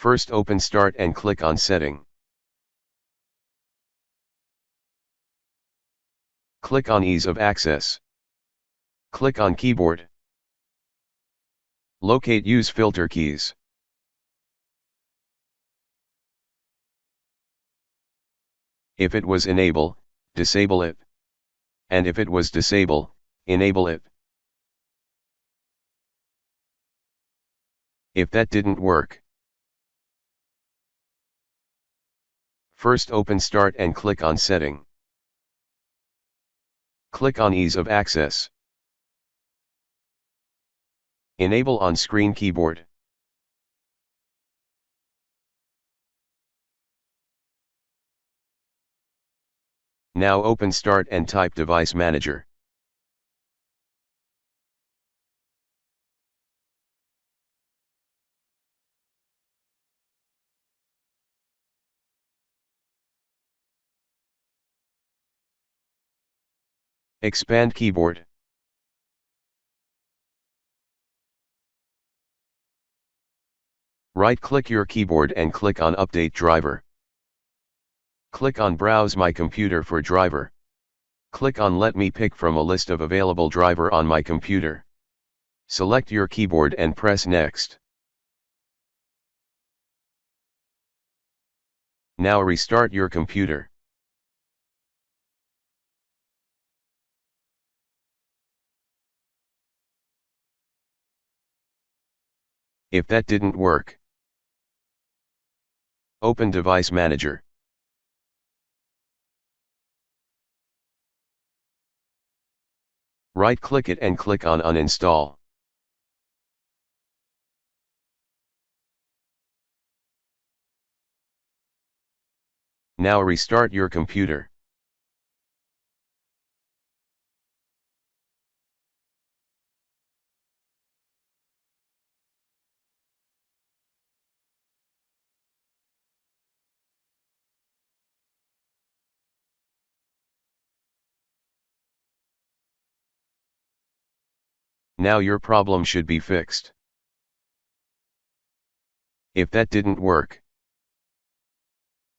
First open Start and click on Setting. Click on Ease of Access. Click on Keyboard. Locate Use Filter Keys. If it was Enable, disable it. And if it was Disable, enable it. If that didn't work, first open Start and click on Setting. Click on Ease of Access. Enable on-screen keyboard. Now open Start and type Device Manager. Expand keyboard. Right-click your keyboard and click on Update Driver. Click on Browse My Computer for driver. Click on Let me pick from a list of available driver on my computer. Select your keyboard and press Next. Now restart your computer. If that didn't work, open Device Manager. Right-click it and click on Uninstall. Now restart your computer. Now your problem should be fixed. If that didn't work,